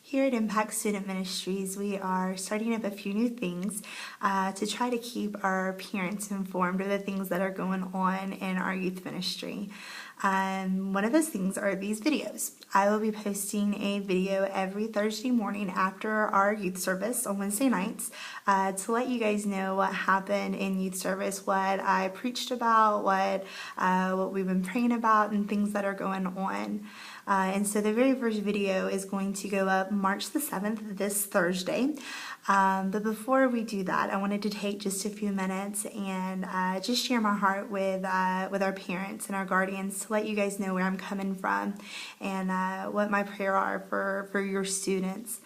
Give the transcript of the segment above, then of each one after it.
Here at Impact Student Ministries, we are starting up a few new things to try to keep our parents informed of the things that are going on in our youth ministry. One of those things are these videos. I will be posting a video every Thursday morning after our youth service on Wednesday nights to let you guys know what happened in youth service, what I preached about, what we've been praying about, and things that are going on. And so the very first video is going to go up March the 7th, this Thursday. But before we do that, I wanted to take just a few minutes and just share my heart with our parents and our guardians to let you guys know where I'm coming from and what my prayer are for your students.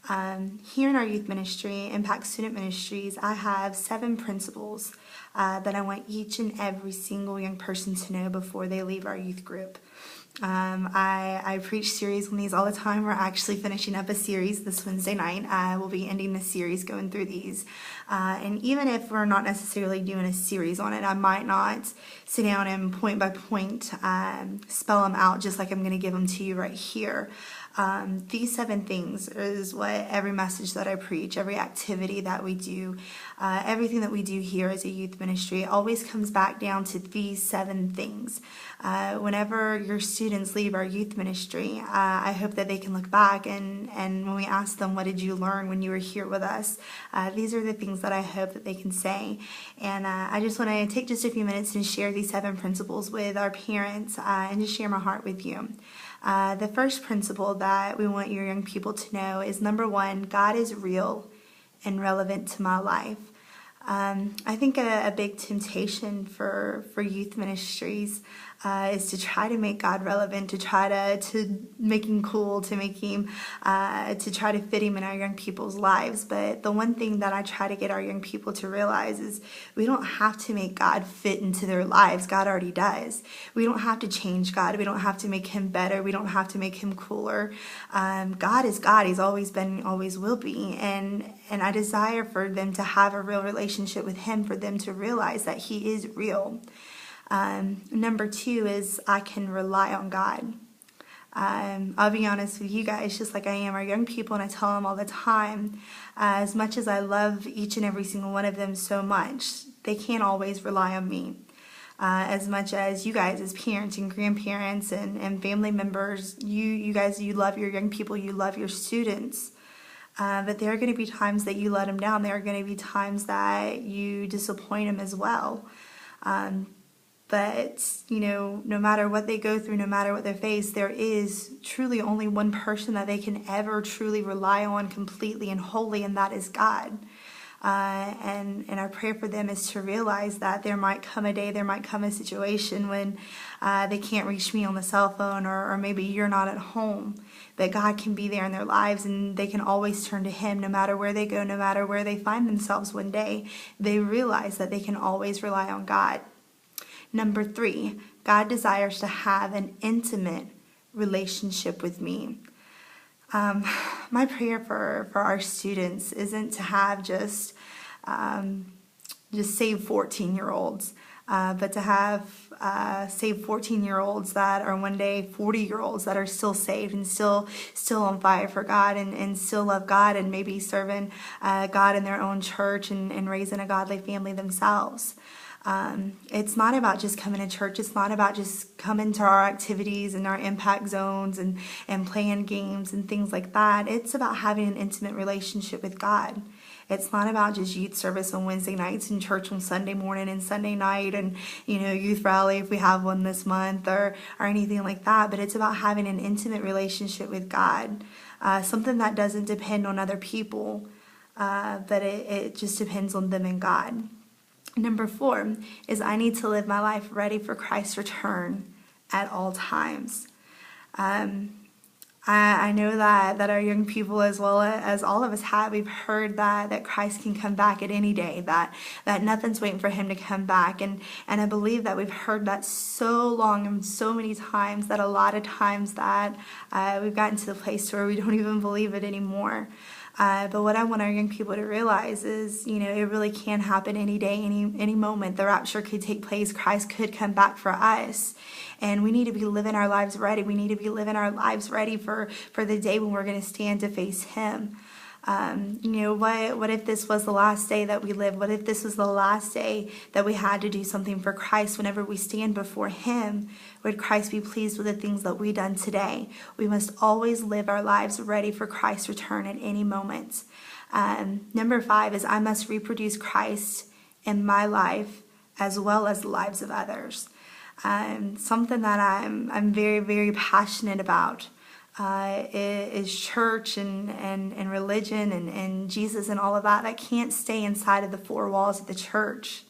Here in our youth ministry, Impact Student Ministries, I have 7 principles that I want each and every single young person to know before they leave our youth group. I preach series on these all the time. We're actually finishing up a series this Wednesday night. We'll be ending the series going through these. And even if we're not necessarily doing a series on it, I might not sit down and point by point spell them out just like I'm going to give them to you right here. These 7 things is what every message that I preach, every activity that we do, everything that we do here as a youth ministry always comes back down to these 7 things. Whenever your students leave our youth ministry, I hope that they can look back and when we ask them, what did you learn when you were here with us? These are the things that I hope that they can say. And I just want to take just a few minutes and share these 7 principles with our parents and just share my heart with you. The first principle that we want your young people to know is number 1, God is real and relevant to my life. I think a big temptation for youth ministries is to try to make God relevant, to try to make him cool, to make him to try to fit him in our young people's lives. But the one thing that I try to get our young people to realize is we don't have to make God fit into their lives. God already does. We don't have to change God. We don't have to make him better. We don't have to make him cooler. God is God. He's always been, always will be. And I desire for them to have a real relationship with him, for them to realize that he is real. Number 2 is I can rely on God. I'll be honest with you guys, just like I am our young people, and I tell them all the time, as much as I love each and every single one of them so much, they can't always rely on me. As much as you guys as parents and grandparents and family members, you guys, you love your young people, you love your students. But there are going to be times that you let them down. There are going to be times that you disappoint them as well. But, you know, no matter what they go through, no matter what they face, there is truly only one person that they can ever truly rely on completely and wholly, and that is God. And our prayer for them is to realize that there might come a day, there might come a situation when they can't reach me on the cell phone, or maybe you're not at home, but God can be there in their lives, and they can always turn to him no matter where they go, no matter where they find themselves one day. They realize that they can always rely on God. Number 3, God desires to have an intimate relationship with me. My prayer for our students isn't to have just saved 14-year-olds, but to have saved 14-year-olds that are one day 40-year-olds that are still saved and still on fire for God and still love God and maybe serving God in their own church and raising a godly family themselves. It's not about just coming to church. It's not about just coming to our activities and our impact zones and playing games and things like that. It's about having an intimate relationship with God. It's not about just youth service on Wednesday nights and church on Sunday morning and Sunday night and, you know, youth rally if we have one this month or anything like that. But it's about having an intimate relationship with God, something that doesn't depend on other people, but it just depends on them and God. Number 4 is I need to live my life ready for Christ's return at all times. I know that our young people, as well as all of us have, we've heard that Christ can come back at any day, that nothing's waiting for him to come back. And I believe that we've heard that so long and so many times that a lot of times that we've gotten to the place where we don't even believe it anymore. But what I want our young people to realize is, it really can happen any day, any moment. The rapture could take place. Christ could come back for us. And we need to be living our lives ready. We need to be living our lives ready for the day when we're going to stand to face Him. What if this was the last day that we live? What if this was the last day that we had to do something for Christ? Whenever we stand before Him, would Christ be pleased with the things that we've done today? We must always live our lives ready for Christ's return at any moment. Number 5 is I must reproduce Christ in my life as well as the lives of others. Something that I'm very, very passionate about. Is church and religion and Jesus and all of that. That can't stay inside of the 4 walls of the church.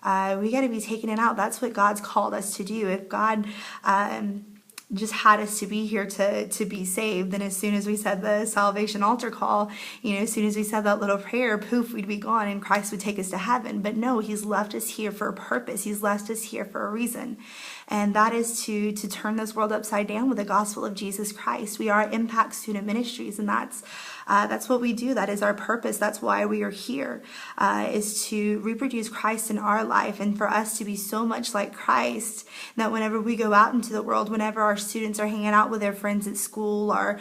We got to be taking it out. That's what God's called us to do. If God just had us to be here to be saved, then as soon as we said the salvation altar call, as soon as we said that little prayer, poof, we'd be gone and Christ would take us to heaven. But no, He's left us here for a purpose. He's left us here for a reason. And that is to turn this world upside down with the gospel of Jesus Christ. We are Impact Student Ministries, and that's what we do. That is our purpose. That's why we are here, is to reproduce Christ in our life, and for us to be so much like Christ that whenever we go out into the world, whenever our students are hanging out with their friends at school or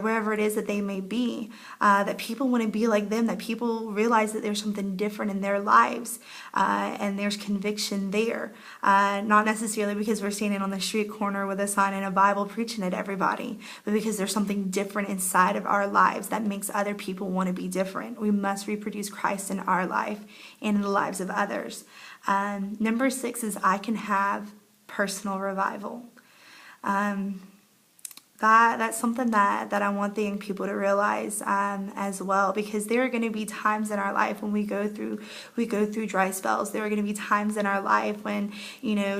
wherever it is that they may be, that people want to be like them, that people realize that there's something different in their lives, and there's conviction there. Not necessarily because we're standing on the street corner with a sign and a Bible preaching at everybody, but because there's something different inside of our lives that makes other people want to be different. We must reproduce Christ in our life and in the lives of others. Number 6 is I can have personal revival. That's something that I want the young people to realize as well, because there are going to be times in our life when we go through dry spells. There are going to be times in our life when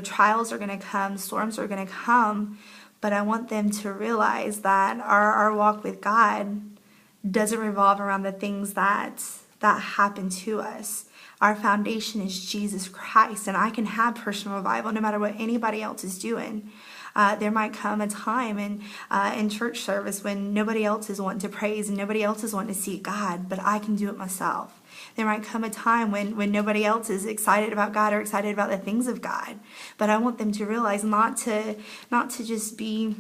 trials are going to come, storms are going to come, but I want them to realize that our walk with God doesn't revolve around the things that happen to us. Our foundation is Jesus Christ, and I can have personal revival no matter what anybody else is doing. There might come a time in church service when nobody else is wanting to praise and nobody else is wanting to see God, but I can do it myself. There might come a time when nobody else is excited about God or excited about the things of God, but I want them to realize not to just be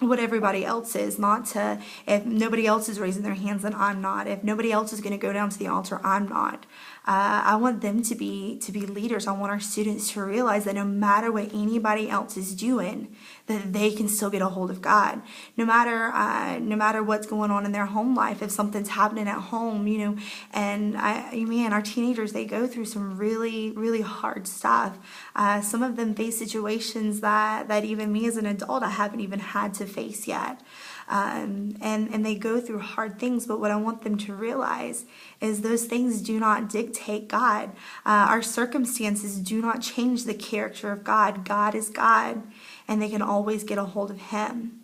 what everybody else is, if nobody else is raising their hands, then I'm not. If nobody else is going to go down to the altar, I'm not. I want them to be leaders. I want our students to realize that no matter what anybody else is doing, that they can still get a hold of God. No matter what's going on in their home life, if something's happening at home, and our teenagers, they go through some really, really hard stuff. Some of them face situations that even me as an adult, I haven't even had to face yet. And they go through hard things, but what I want them to realize is those things do not dictate God. Our circumstances do not change the character of God. God is God, and they can always get a hold of Him.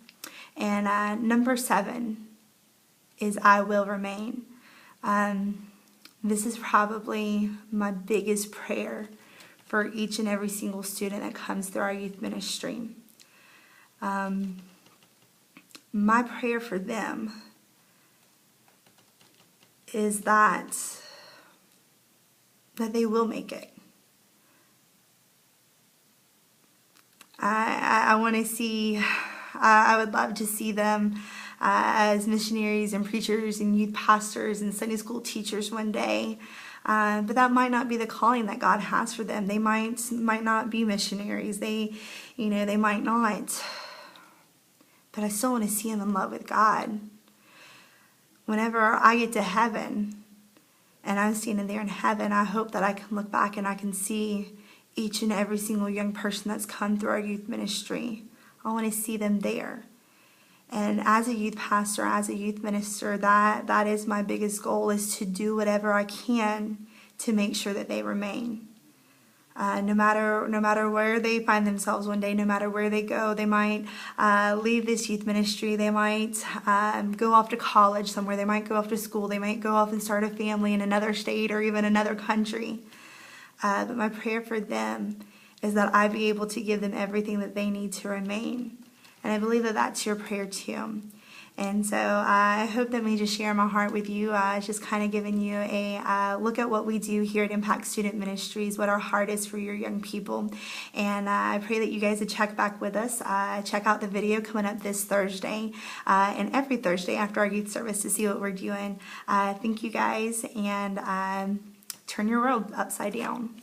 And number 7 is I will remain. This is probably my biggest prayer for each and every single student that comes through our youth ministry. My prayer for them is that they will make it. I want to see, I would love to see them as missionaries and preachers and youth pastors and Sunday school teachers one day. But that might not be the calling that God has for them. They might not be missionaries. They might not. But I still want to see them in love with God. Whenever I get to heaven and I'm standing there in heaven, I hope that I can look back and I can see each and every single young person that's come through our youth ministry. I want to see them there. And as a youth pastor, as a youth minister, that is my biggest goal, is to do whatever I can to make sure that they remain. No matter where they find themselves one day, no matter where they go, they might leave this youth ministry. They might go off to college somewhere. They might go off to school. They might go off and start a family in another state or even another country. But my prayer for them is that I be able to give them everything that they need to remain. And I believe that that's your prayer too. And so I hope that me just share my heart with you, just kind of giving you a look at what we do here at Impact Student Ministries, what our heart is for your young people. And I pray that you guys would check back with us. Check out the video coming up this Thursday and every Thursday after our youth service to see what we're doing. Thank you guys, and turn your world upside down.